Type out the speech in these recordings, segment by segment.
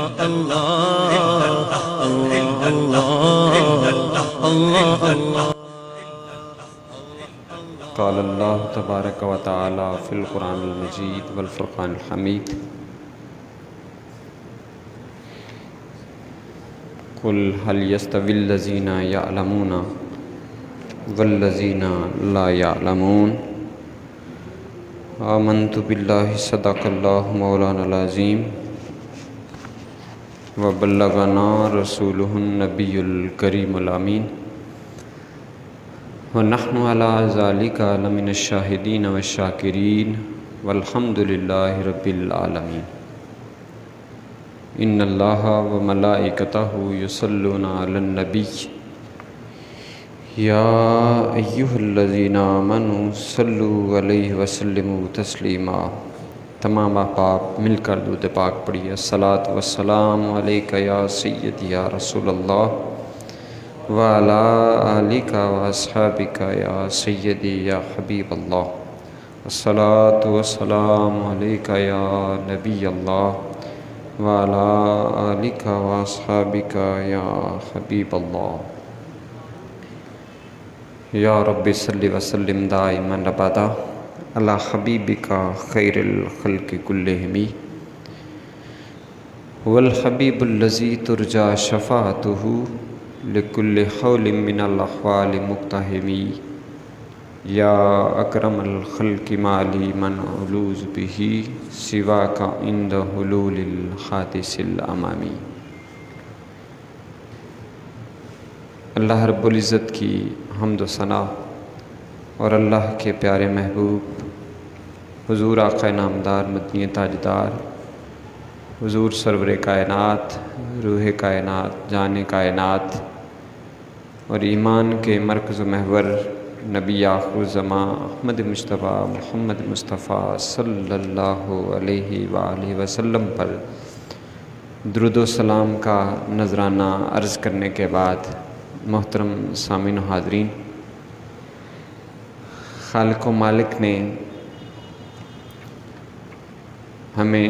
قال اللہ تبارک و تعالی فی القرآن المجید والفرقان الحمید قل هل يستوي الذین یعلمون والذین لا یعلمون آمنت باللہ صدق اللہ مولانا العظیم وبلغنا رسولہ النبی الکریم الامین ونحن على ذلك لمن الشاہدین والشاکرین والحمد للہ رب العالمین ان اللہ وملائکتہ یصلون علی النبی یا ایہا الذین آمنوا صلوا علیہ وسلموا تسلیما۔ تمام احباب مل کر درود پاک پڑھیے۔ الصلاۃ والسلام علیک یا سیدی یا رسول اللہ وعلی آلک واصحابک یا سیدی یا حبیب اللہ۔ الصلاۃ والسلام علیک یا نبی اللہ وعلی آلک واصحابک یا حبیب اللہ۔ یا رب صلی وسلم دائما ابدا علی حبیبک خیر الخلق کلہم والحبیب الذی ترجی شفاعتہ لکل حول من الاحوال مقتحم۔ یا اکرم الخلق ما لی من علوذ بہ سواک عند حلول الحادث الامامی۔ اللہ رب العزت کی حمد و ثنا اور اللہ کے پیارے محبوب حضور آقا نامدار مدنی تاجدار حضور سرور کائنات روح کائنات جان کائنات اور ایمان کے مرکز و محور نبی آخر الزماں احمد مصطفیٰ محمد مصطفیٰ صلی اللہ علیہ وآلہ وسلم پر درود و سلام کا نذرانہ عرض کرنے کے بعد محترم سامعین و حاضرین، خالق و مالک نے ہمیں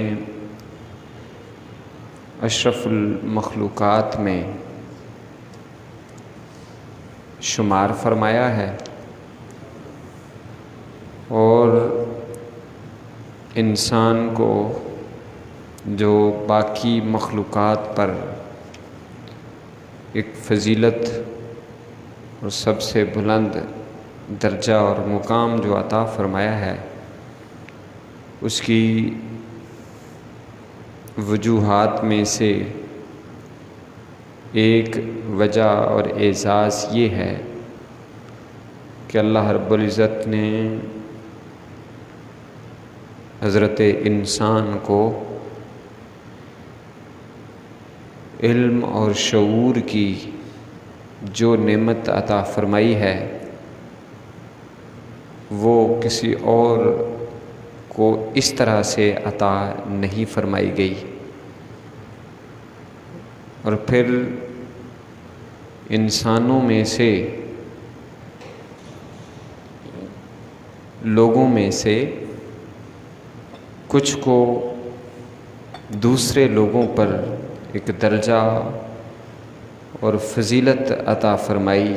اشرف المخلوقات میں شمار فرمایا ہے اور انسان کو جو باقی مخلوقات پر ایک فضیلت اور سب سے بلند درجہ اور مقام جو عطا فرمایا ہے، اس کی وجوہات میں سے ایک وجہ اور اعزاز یہ ہے کہ اللہ رب العزت نے حضرت انسان کو علم اور شعور کی جو نعمت عطا فرمائی ہے وہ کسی اور کو اس طرح سے عطا نہیں فرمائی گئی، اور پھر انسانوں میں سے لوگوں میں سے کچھ کو دوسرے لوگوں پر ایک درجہ اور فضیلت عطا فرمائی،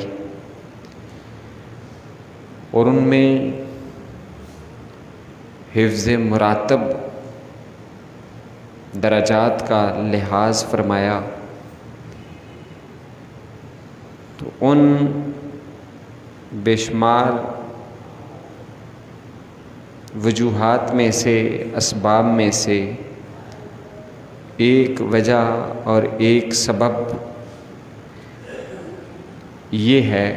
اور ان میں حفظ مراتب درجات کا لحاظ فرمایا۔ تو ان بے شمار وجوہات میں سے اسباب میں سے ایک وجہ اور ایک سبب یہ ہے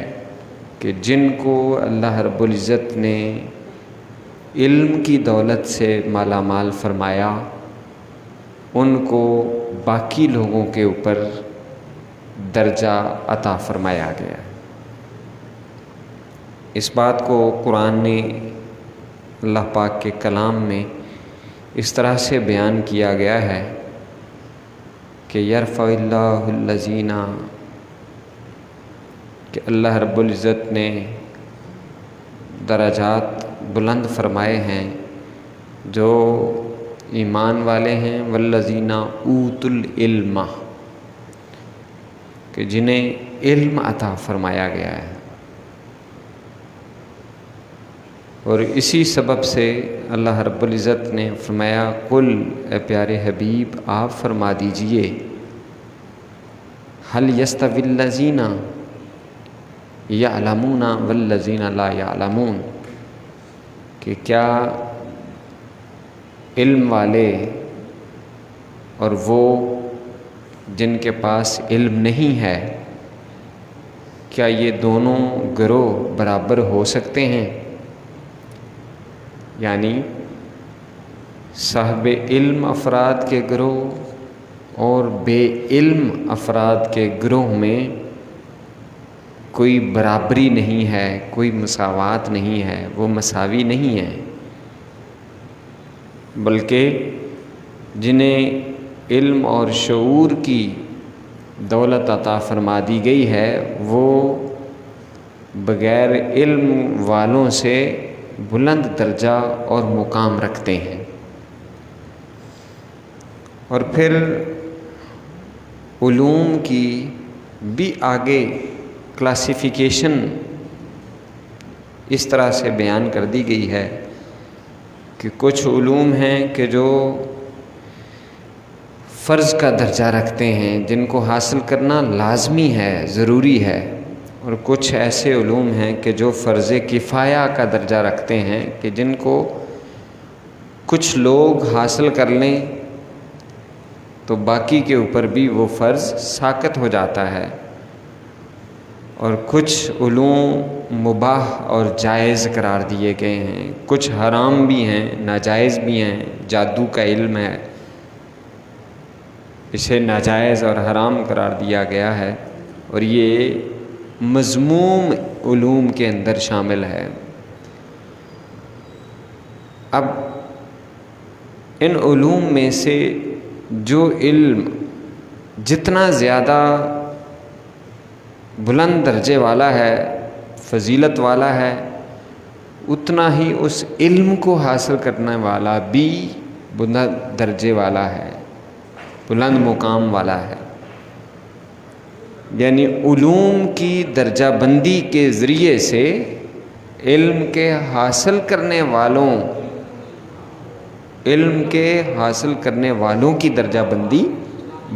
کہ جن کو اللہ رب العزت نے علم کی دولت سے مالا مال فرمایا، ان کو باقی لوگوں کے اوپر درجہ عطا فرمایا گیا۔ اس بات کو قرآن نے اللہ پاک کے کلام میں اس طرح سے بیان کیا گیا ہے کہ یرفع اللہ الذین، کہ اللہ رب العزت نے درجات بلند فرمائے ہیں جو ایمان والے ہیں، والذین اوتوا العلم، کہ جنہیں علم عطا فرمایا گیا ہے۔ اور اسی سبب سے اللہ رب العزت نے فرمایا قل، اے پیارے حبیب آپ فرما دیجئے، هل یستوی الذین یعلمون والذین لا یعلمون، کہ کیا علم والے اور وہ جن کے پاس علم نہیں ہے، کیا یہ دونوں گروہ برابر ہو سکتے ہیں؟ یعنی صاحب علم افراد کے گروہ اور بے علم افراد کے گروہ میں کوئی برابری نہیں ہے، کوئی مساوات نہیں ہے، وہ مساوی نہیں ہے، بلکہ جنہیں علم اور شعور کی دولت عطا فرما دی گئی ہے وہ بغیر علم والوں سے بلند درجہ اور مقام رکھتے ہیں۔ اور پھر علوم کی بھی آگے کلاسیفیکیشن اس طرح سے بیان کر دی گئی ہے کہ کچھ علوم ہیں کہ جو فرض کا درجہ رکھتے ہیں، جن کو حاصل کرنا لازمی ہے، ضروری ہے، اور کچھ ایسے علوم ہیں کہ جو فرض کفایہ کا درجہ رکھتے ہیں کہ جن کو کچھ لوگ حاصل کر لیں تو باقی کے اوپر بھی وہ فرض ساقط ہو جاتا ہے، اور کچھ علوم مباح اور جائز قرار دیے گئے ہیں، کچھ حرام بھی ہیں، ناجائز بھی ہیں۔ جادو کا علم ہے، اسے ناجائز اور حرام قرار دیا گیا ہے، اور یہ مذموم علوم کے اندر شامل ہے۔ اب ان علوم میں سے جو علم جتنا زیادہ بلند درجے والا ہے، فضیلت والا ہے، اتنا ہی اس علم کو حاصل کرنے والا بھی بلند درجے والا ہے، بلند مقام والا ہے۔ یعنی علوم کی درجہ بندی کے ذریعے سے علم کے حاصل کرنے والوں کی درجہ بندی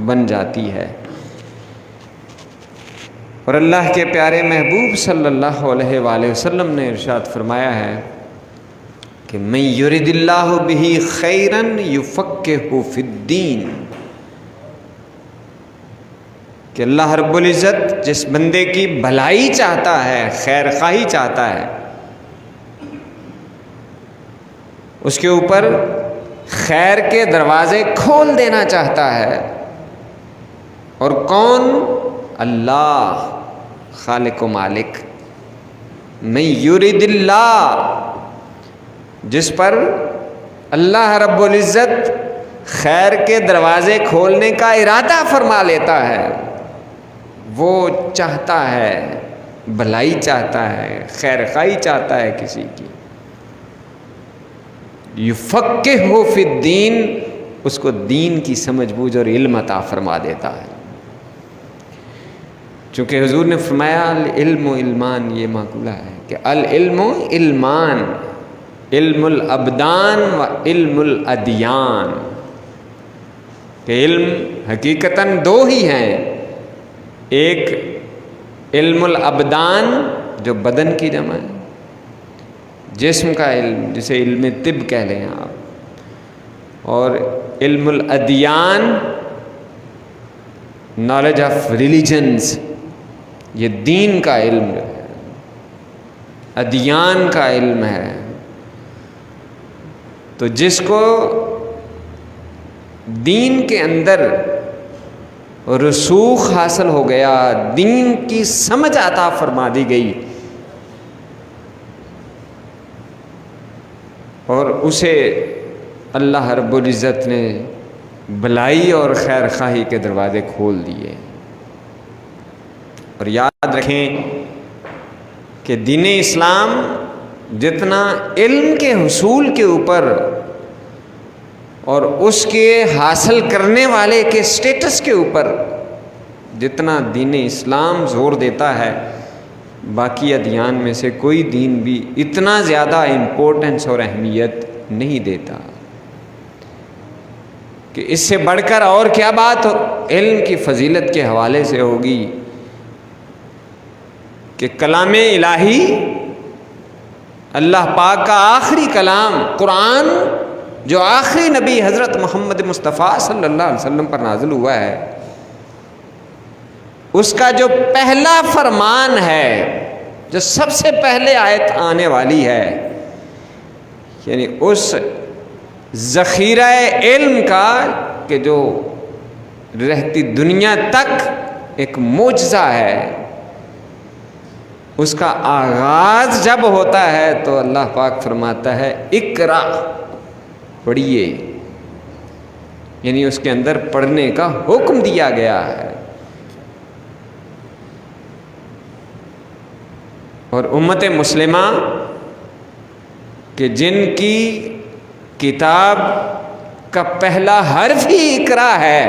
بن جاتی ہے۔ اور اللہ کے پیارے محبوب صلی اللہ علیہ وآلہ وسلم نے ارشاد فرمایا ہے کہ من یرد اللہ بہ خیرا یفقہہ فی الدین، کہ اللہ رب العزت جس بندے کی بھلائی چاہتا ہے، خیر خواہی چاہتا ہے، اس کے اوپر خیر کے دروازے کھول دینا چاہتا ہے۔ اور کون؟ اللہ، خالق و مالک۔ من یرد اللہ، جس پر اللہ رب العزت خیر کے دروازے کھولنے کا ارادہ فرما لیتا ہے، وہ چاہتا ہے، بھلائی چاہتا ہے، خیر خواہی چاہتا ہے کسی کی، یفقہہ فی الدین، اس کو دین کی سمجھ بوجھ اور علم عطا فرما دیتا ہے۔ چونکہ حضور نے فرمایا العلم علمان، یہ مقولہ ہے کہ العلم علمان، علم الابدان و علم الادیان، کہ علم حقیقتاً دو ہی ہیں، ایک علم الابدان جو بدن کی جمع ہے، جسم کا علم جسے علم طب کہہ لیں آپ، اور علم الادیان نالج آف ریلیجنز، یہ دین کا علم ہے، ادیان کا علم ہے۔ تو جس کو دین کے اندر رسوخ حاصل ہو گیا، دین کی سمجھ عطا فرما دی گئی، اور اسے اللہ رب العزت نے بھلائی اور خیر خواہی کے دروازے کھول دیے۔ اور یاد رکھیں کہ دین اسلام جتنا علم کے حصول کے اوپر اور اس کے حاصل کرنے والے کے سٹیٹس کے اوپر جتنا دین اسلام زور دیتا ہے، باقی ادیان میں سے کوئی دین بھی اتنا زیادہ امپورٹنس اور اہمیت نہیں دیتا کہ اس سے بڑھ کر اور کیا بات علم کی فضیلت کے حوالے سے ہوگی کہ کلام الہی، اللہ پاک کا آخری کلام قرآن، جو آخری نبی حضرت محمد مصطفیٰ صلی اللہ علیہ وسلم پر نازل ہوا ہے، اس کا جو پہلا فرمان ہے، جو سب سے پہلے آیت آنے والی ہے، یعنی اس ذخیرہ علم کا کہ جو رہتی دنیا تک ایک معجزہ ہے، اس کا آغاز جب ہوتا ہے تو اللہ پاک فرماتا ہے اقرا، پڑھیے، یعنی اس کے اندر پڑھنے کا حکم دیا گیا ہے۔ اور امت مسلمہ کہ جن کی کتاب کا پہلا حرف ہی اقرا ہے،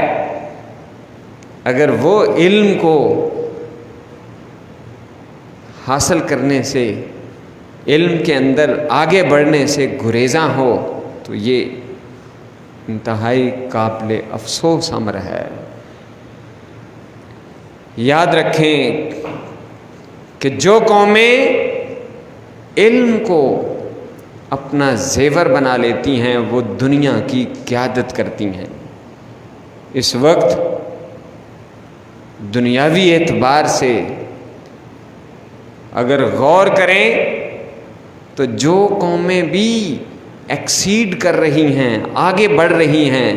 اگر وہ علم کو حاصل کرنے سے، علم کے اندر آگے بڑھنے سے گریزاں ہو تو یہ انتہائی قابل افسوس امر ہے۔ یاد رکھیں کہ جو قومیں علم کو اپنا زیور بنا لیتی ہیں وہ دنیا کی قیادت کرتی ہیں۔ اس وقت دنیاوی اعتبار سے اگر غور کریں تو جو قومیں بھی ایکسیڈ کر رہی ہیں، آگے بڑھ رہی ہیں،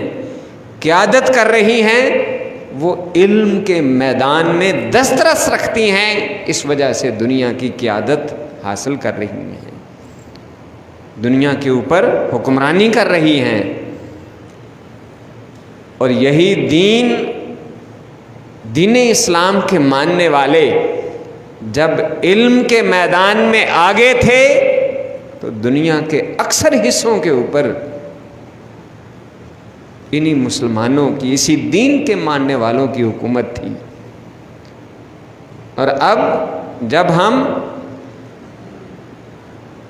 قیادت کر رہی ہیں، وہ علم کے میدان میں دسترس رکھتی ہیں، اس وجہ سے دنیا کی قیادت حاصل کر رہی ہیں، دنیا کے اوپر حکمرانی کر رہی ہیں۔ اور یہی دین اسلام کے ماننے والے جب علم کے میدان میں آگے تھے تو دنیا کے اکثر حصوں کے اوپر انہی مسلمانوں کی، اسی دین کے ماننے والوں کی حکومت تھی۔ اور اب جب ہم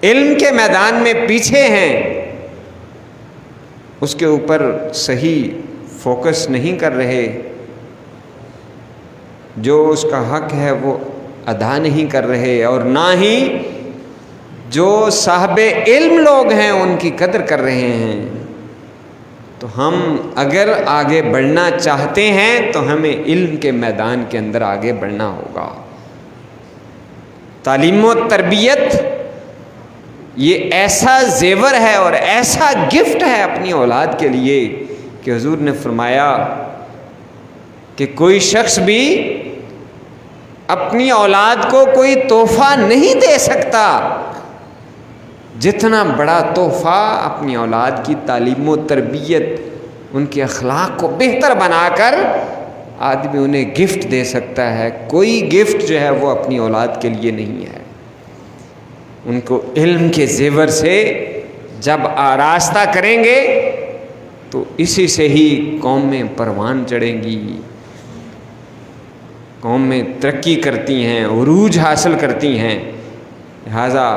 علم کے میدان میں پیچھے ہیں، اس کے اوپر صحیح فوکس نہیں کر رہے، جو اس کا حق ہے وہ ادا نہیں کر رہے، اور نہ ہی جو صاحب علم لوگ ہیں ان کی قدر کر رہے ہیں، تو ہم اگر آگے بڑھنا چاہتے ہیں تو ہمیں علم کے میدان کے اندر آگے بڑھنا ہوگا۔ تعلیم و تربیت یہ ایسا زیور ہے اور ایسا گفٹ ہے اپنی اولاد کے لیے کہ حضور نے فرمایا کہ کوئی شخص بھی اپنی اولاد کو کوئی تحفہ نہیں دے سکتا جتنا بڑا تحفہ اپنی اولاد کی تعلیم و تربیت، ان کے اخلاق کو بہتر بنا کر آدمی انہیں گفٹ دے سکتا ہے۔ کوئی گفٹ جو ہے وہ اپنی اولاد کے لیے نہیں ہے۔ ان کو علم کے زیور سے جب آراستہ کریں گے تو اسی سے ہی قومیں پروان چڑھیں گی، قومیں ترقی کرتی ہیں، عروج حاصل کرتی ہیں۔ لہذا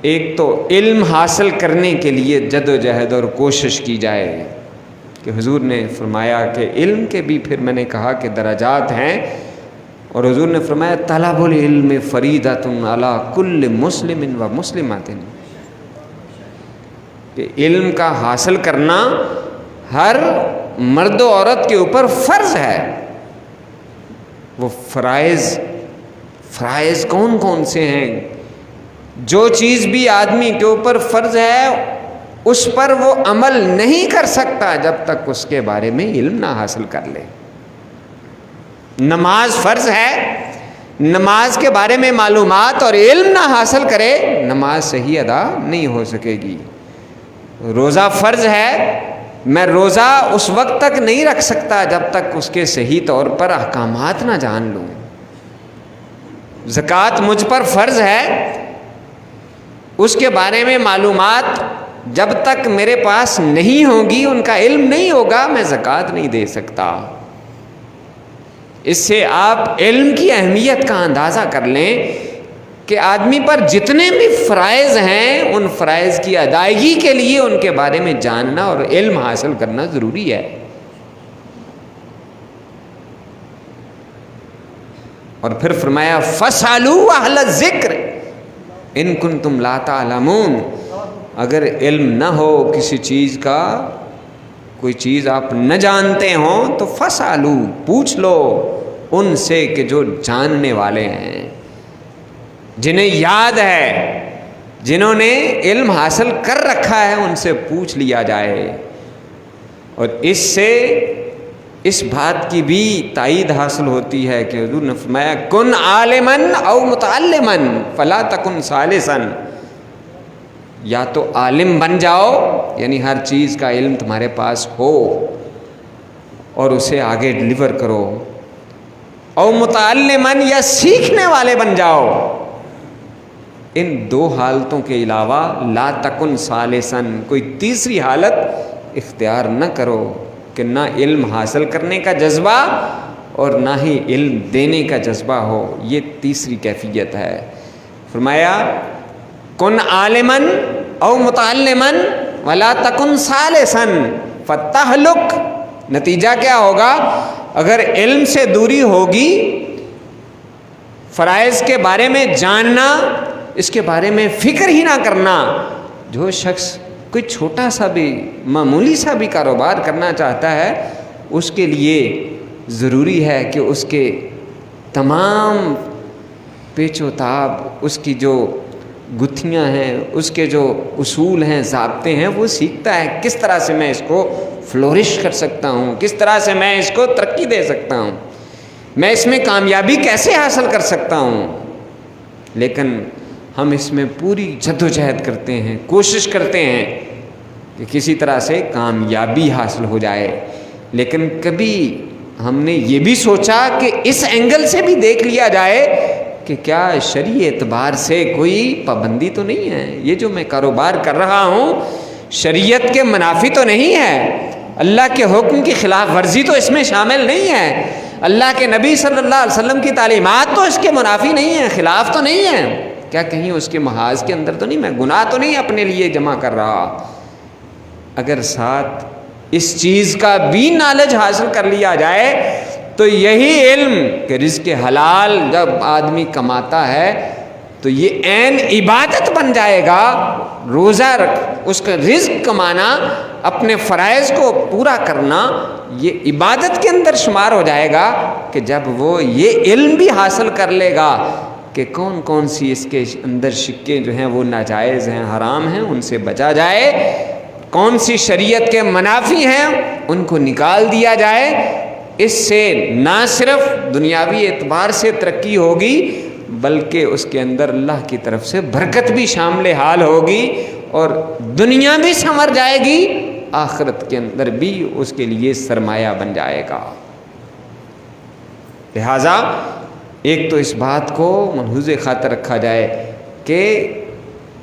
ایک تو علم حاصل کرنے کے لیے جد و جہد اور کوشش کی جائے کہ حضور نے فرمایا کہ علم کے بھی پھر میں نے کہا کہ درجات ہیں، اور حضور نے فرمایا طلب العلم فریضۃ علی کل مسلم و مسلمۃ، کہ علم کا حاصل کرنا ہر مرد و عورت کے اوپر فرض ہے۔ وہ فرائض کون کون سے ہیں؟ جو چیز بھی آدمی کے اوپر فرض ہے اس پر وہ عمل نہیں کر سکتا جب تک اس کے بارے میں علم نہ حاصل کر لے۔ نماز فرض ہے، نماز کے بارے میں معلومات اور علم نہ حاصل کرے نماز صحیح ادا نہیں ہو سکے گی۔ روزہ فرض ہے، میں روزہ اس وقت تک نہیں رکھ سکتا جب تک اس کے صحیح طور پر احکامات نہ جان لوں۔ زکوٰۃ مجھ پر فرض ہے، اس کے بارے میں معلومات جب تک میرے پاس نہیں ہوگی، ان کا علم نہیں ہوگا، میں زکوٰۃ نہیں دے سکتا۔ اس سے آپ علم کی اہمیت کا اندازہ کر لیں کہ آدمی پر جتنے بھی فرائض ہیں ان فرائض کی ادائیگی کے لیے ان کے بارے میں جاننا اور علم حاصل کرنا ضروری ہے۔ اور پھر فرمایا فَاسْأَلُوا أَهْلَ الذِّكْرِ إِن كُنتُمْ لَا تَعْلَمُونَ، اگر علم نہ ہو کسی چیز کا، کوئی چیز آپ نہ جانتے ہوں تو فَاسْأَلُوا، پوچھ لو ان سے کہ جو جاننے والے ہیں، جنہیں یاد ہے، جنہوں نے علم حاصل کر رکھا ہے، ان سے پوچھ لیا جائے۔ اور اس سے اس بات کی بھی تائید حاصل ہوتی ہے کہ حضور نے فرمایا کن عالمن او متعلمن فلا تکن ثالثن، یا تو عالم بن جاؤ، یعنی ہر چیز کا علم تمہارے پاس ہو اور اسے آگے ڈلیور کرو، او متعلمن، یا سیکھنے والے بن جاؤ۔ ان دو حالتوں کے علاوہ لا تکن ثالثن، کوئی تیسری حالت اختیار نہ کرو کہ نہ علم حاصل کرنے کا جذبہ اور نہ ہی علم دینے کا جذبہ ہو، یہ تیسری کیفیت ہے۔ فرمایا کن عالمن او متعلمن ولا تکن ثالثن فتہلک، نتیجہ کیا ہوگا؟ اگر علم سے دوری ہوگی، فرائض کے بارے میں جاننا، اس کے بارے میں فکر ہی نہ کرنا، جو شخص کوئی چھوٹا سا بھی معمولی سا بھی کاروبار کرنا چاہتا ہے، اس کے لیے ضروری ہے کہ اس کے تمام پیچ و تاب، اس کی جو گتھیاں ہیں، اس کے جو اصول ہیں، ضابطے ہیں، وہ سیکھتا ہے کس طرح سے میں اس کو فلورش کر سکتا ہوں، کس طرح سے میں اس کو ترقی دے سکتا ہوں، میں اس میں کامیابی کیسے حاصل کر سکتا ہوں۔ لیکن ہم اس میں پوری جد و جہد کرتے ہیں، کوشش کرتے ہیں کہ کسی طرح سے کامیابی حاصل ہو جائے، لیکن کبھی ہم نے یہ بھی سوچا کہ اس اینگل سے بھی دیکھ لیا جائے کہ کیا شرعی اعتبار سے کوئی پابندی تو نہیں ہے، یہ جو میں کاروبار کر رہا ہوں شریعت کے منافی تو نہیں ہے، اللہ کے حکم کی خلاف ورزی تو اس میں شامل نہیں ہے، اللہ کے نبی صلی اللہ علیہ وسلم کی تعلیمات تو اس کے منافی نہیں ہیں، خلاف تو نہیں ہے، کیا کہیں اس کے محاذ کے اندر تو نہیں، میں گناہ تو نہیں اپنے لیے جمع کر رہا۔ اگر ساتھ اس چیز کا بھی نالج حاصل کر لیا جائے تو یہی علم کہ رزق حلال جب آدمی کماتا ہے تو یہ عین عبادت بن جائے گا، روزہ رکھ، اس کا رزق کمانا، اپنے فرائض کو پورا کرنا، یہ عبادت کے اندر شمار ہو جائے گا کہ جب وہ یہ علم بھی حاصل کر لے گا کہ کون کون سی اس کے اندر شکے جو ہیں وہ ناجائز ہیں، حرام ہیں، ان سے بچا جائے، کون سی شریعت کے منافی ہیں ان کو نکال دیا جائے، اس سے نہ صرف دنیاوی اعتبار سے ترقی ہوگی بلکہ اس کے اندر اللہ کی طرف سے برکت بھی شامل حال ہوگی اور دنیا بھی سنور جائے گی، آخرت کے اندر بھی اس کے لیے سرمایہ بن جائے گا۔ لہذا ایک تو اس بات کو ملحوظ خاطر رکھا جائے کہ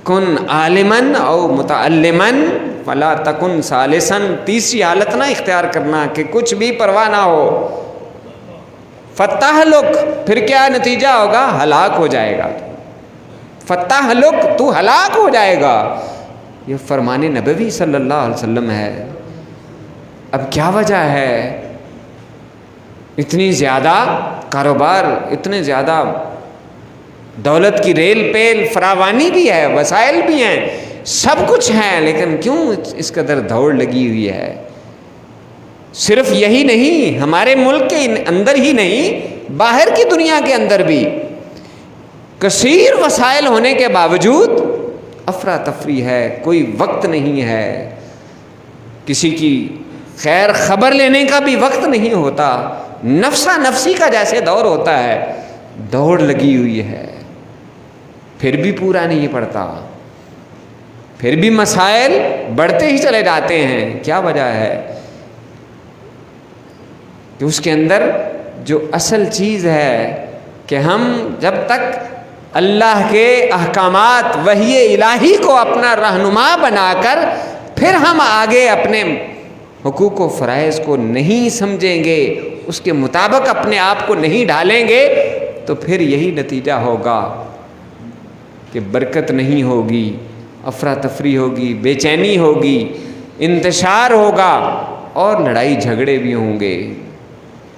کن عالمن او متعلمن فلا تکن ثالثن، تیسری حالت نہ اختیار کرنا کہ کچھ بھی پرواہ نہ ہو، فتہلک، پھر کیا نتیجہ ہوگا؟ ہلاک ہو جائے گا، فتہلک، تو ہلاک ہو جائے گا، یہ فرمان نبوی صلی اللہ علیہ وسلم ہے۔ اب کیا وجہ ہے اتنی زیادہ کاروبار، اتنے زیادہ دولت کی ریل پیل فراوانی بھی ہے، وسائل بھی ہیں، سب کچھ ہے، لیکن کیوں اس قدر دوڑ لگی ہوئی ہے؟ صرف یہی نہیں، ہمارے ملک کے اندر ہی نہیں، باہر کی دنیا کے اندر بھی کثیر وسائل ہونے کے باوجود افراتفری ہے، کوئی وقت نہیں ہے، کسی کی خیر خبر لینے کا بھی وقت نہیں ہوتا، نفسا نفسی کا جیسے دور ہوتا ہے، دوڑ لگی ہوئی ہے، پھر بھی پورا نہیں پڑتا، پھر بھی مسائل بڑھتے ہی چلے جاتے ہیں۔ کیا وجہ ہے؟ کہ اس کے اندر جو اصل چیز ہے کہ ہم جب تک اللہ کے احکامات وحی الہی کو اپنا رہنما بنا کر پھر ہم آگے اپنے حقوق و فرائض کو نہیں سمجھیں گے، اس کے مطابق اپنے آپ کو نہیں ڈھالیں گے، تو پھر یہی نتیجہ ہوگا کہ برکت نہیں ہوگی، افراتفری ہوگی، بے چینی ہوگی، انتشار ہوگا اور لڑائی جھگڑے بھی ہوں گے۔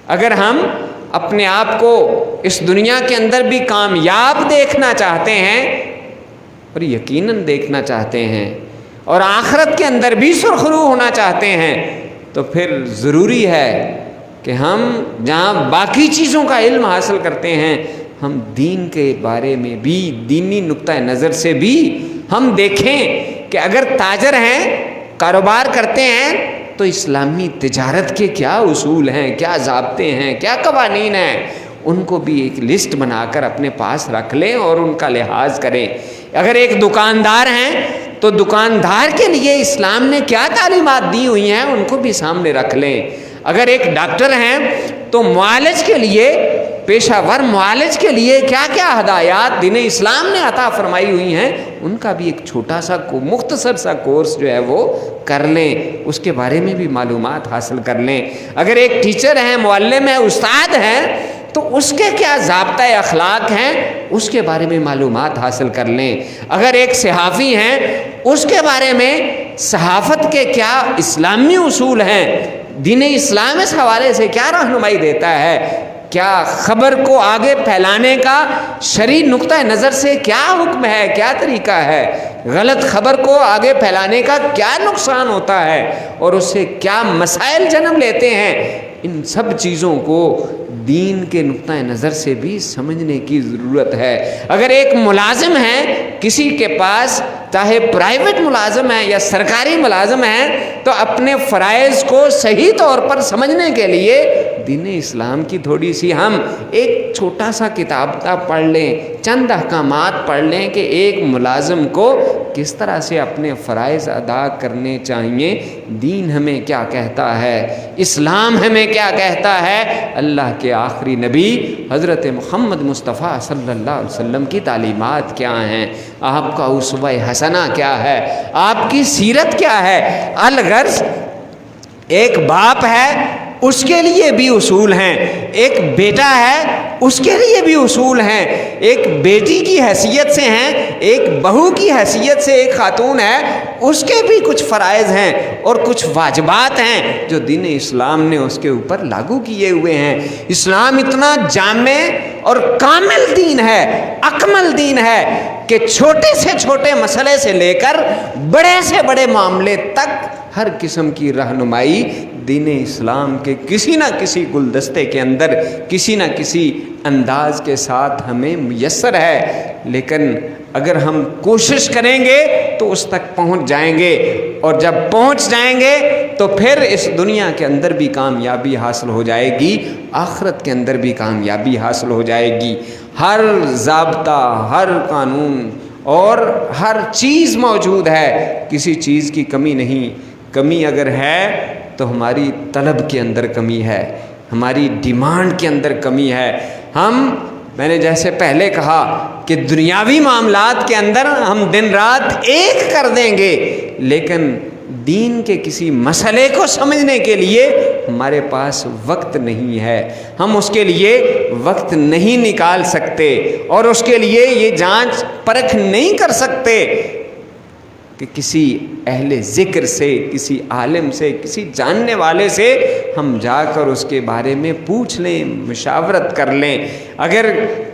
اگر ہم اپنے آپ کو اس دنیا کے اندر بھی کامیاب دیکھنا چاہتے ہیں، اور یقیناً دیکھنا چاہتے ہیں، اور آخرت کے اندر بھی سرخرو ہونا چاہتے ہیں، تو پھر ضروری ہے کہ ہم جہاں باقی چیزوں کا علم حاصل کرتے ہیں، ہم دین کے بارے میں بھی، دینی نقطہ نظر سے بھی ہم دیکھیں کہ اگر تاجر ہیں، کاروبار کرتے ہیں، تو اسلامی تجارت کے کیا اصول ہیں، کیا ضابطے ہیں، کیا قوانین ہیں، ان کو بھی ایک لسٹ بنا کر اپنے پاس رکھ لیں اور ان کا لحاظ کریں۔ اگر ایک دکاندار ہیں تو دکاندار کے لیے اسلام نے کیا تعلیمات دی ہوئی ہیں ان کو بھی سامنے رکھ لیں۔ اگر ایک ڈاکٹر ہیں تو معالج کے لیے، پیشہ ور معالج کے لیے کیا کیا ہدایات دین اسلام نے عطا فرمائی ہوئی ہیں، ان کا بھی ایک چھوٹا سا مختصر سا کورس جو ہے وہ کر لیں، اس کے بارے میں بھی معلومات حاصل کر لیں۔ اگر ایک ٹیچر ہیں، معلم ہے، استاد ہیں، تو اس کے کیا ضابطۂ اخلاق ہیں، اس کے بارے میں معلومات حاصل کر لیں۔ اگر ایک صحافی ہیں، اس کے بارے میں صحافت کے کیا اسلامی اصول ہیں، دین اسلام اس حوالے سے کیا رہنمائی دیتا ہے، کیا خبر کو آگے پھیلانے کا شرعی نقطہ نظر سے کیا حکم ہے، کیا طریقہ ہے، غلط خبر کو آگے پھیلانے کا کیا نقصان ہوتا ہے اور اس سے کیا مسائل جنم لیتے ہیں، ان سب چیزوں کو دین کے نقطہ نظر سے بھی سمجھنے کی ضرورت ہے۔ اگر ایک ملازم ہے کسی کے پاس، چاہے پرائیویٹ ملازم ہے یا سرکاری ملازم ہے، تو اپنے فرائض کو صحیح طور پر سمجھنے کے لیے دین اسلام کی تھوڑی سی ہم ایک چھوٹا سا کتاب کا پڑھ لیں، چند احکامات پڑھ لیں کہ ایک ملازم کو کس طرح سے اپنے فرائض ادا کرنے چاہیے، دین ہمیں کیا کہتا ہے، اسلام ہمیں کیا کہتا ہے، اللہ کے آخری نبی حضرت محمد مصطفیٰ صلی اللہ علیہ وسلم کی تعلیمات کیا ہیں، آپ کا اسوہ حسنہ کیا ہے، آپ کی سیرت کیا ہے۔ الغرض ایک باپ ہے، اس کے لیے بھی اصول ہیں، ایک بیٹا ہے اس کے لیے بھی اصول ہیں، ایک بیٹی کی حیثیت سے ہیں، ایک بہو کی حیثیت سے ایک خاتون ہے، اس کے بھی کچھ فرائض ہیں اور کچھ واجبات ہیں جو دین اسلام نے اس کے اوپر لاگو کیے ہوئے ہیں۔ اسلام اتنا جامع اور کامل دین ہے، اکمل دین ہے کہ چھوٹے سے چھوٹے مسئلے سے لے کر بڑے سے بڑے معاملے تک ہر قسم کی رہنمائی دین اسلام کے کسی نہ کسی گلدستے کے اندر کسی نہ کسی انداز کے ساتھ ہمیں میسر ہے، لیکن اگر ہم کوشش کریں گے تو اس تک پہنچ جائیں گے، اور جب پہنچ جائیں گے تو پھر اس دنیا کے اندر بھی کامیابی حاصل ہو جائے گی، آخرت کے اندر بھی کامیابی حاصل ہو جائے گی۔ ہر ضابطہ، ہر قانون اور ہر چیز موجود ہے، کسی چیز کی کمی نہیں۔ کمی اگر ہے تو ہماری طلب کے اندر کمی ہے، ہماری ڈیمانڈ کے اندر کمی ہے۔ میں نے جیسے پہلے کہا کہ دنیاوی معاملات کے اندر ہم دن رات ایک کر دیں گے، لیکن دین کے کسی مسئلے کو سمجھنے کے لیے ہمارے پاس وقت نہیں ہے، ہم اس کے لیے وقت نہیں نکال سکتے، اور اس کے لیے یہ جانچ پرکھ نہیں کر سکتے کہ کسی اہل ذکر سے، کسی عالم سے، کسی جاننے والے سے ہم جا کر اس کے بارے میں پوچھ لیں، مشاورت کر لیں۔ اگر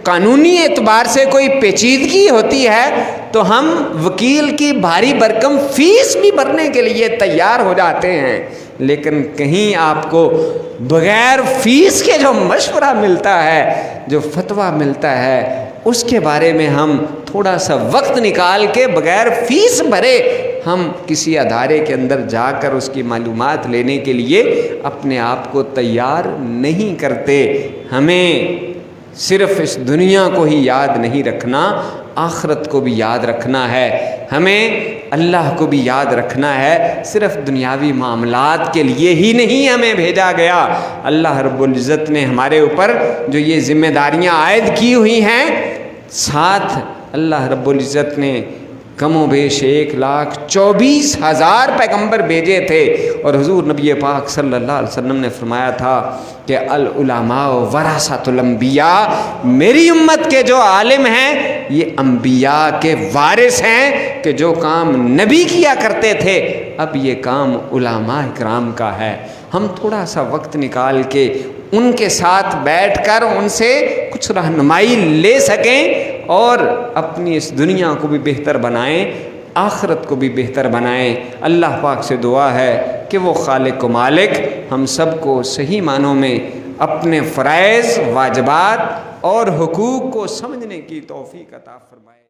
قانونی اعتبار سے کوئی پیچیدگی ہوتی ہے تو ہم وکیل کی بھاری بھرکم فیس بھی بھرنے کے لیے تیار ہو جاتے ہیں، لیکن کہیں آپ کو بغیر فیس کے جو مشورہ ملتا ہے، جو فتویٰ ملتا ہے، اس کے بارے میں ہم تھوڑا سا وقت نکال کے بغیر فیس بھرے ہم کسی ادارے کے اندر جا کر اس کی معلومات لینے کے لیے اپنے آپ کو تیار نہیں کرتے۔ ہمیں صرف اس دنیا کو ہی یاد نہیں رکھنا، آخرت کو بھی یاد رکھنا ہے، ہمیں اللہ کو بھی یاد رکھنا ہے۔ صرف دنیاوی معاملات کے لیے ہی نہیں ہمیں بھیجا گیا، اللہ رب العزت نے ہمارے اوپر جو یہ ذمہ داریاں عائد کی ہوئی ہیں، ساتھ اللہ رب العزت نے کم و بیش 1,24,000 پیغمبر بھیجے تھے، اور حضور نبی پاک صلی اللہ علیہ وسلم نے فرمایا تھا کہ العلماء ورثۃ الانبیاء، میری امت کے جو عالم ہیں یہ انبیاء کے وارث ہیں، کہ جو کام نبی کیا کرتے تھے اب یہ کام علماء اکرام کا ہے۔ ہم تھوڑا سا وقت نکال کے ان کے ساتھ بیٹھ کر ان سے کچھ رہنمائی لے سکیں اور اپنی اس دنیا کو بھی بہتر بنائیں، آخرت کو بھی بہتر بنائیں۔ اللہ پاک سے دعا ہے کہ وہ خالق و مالک ہم سب کو صحیح معنوں میں اپنے فرائض، واجبات اور حقوق کو سمجھنے کی توفیق عطا فرمائے۔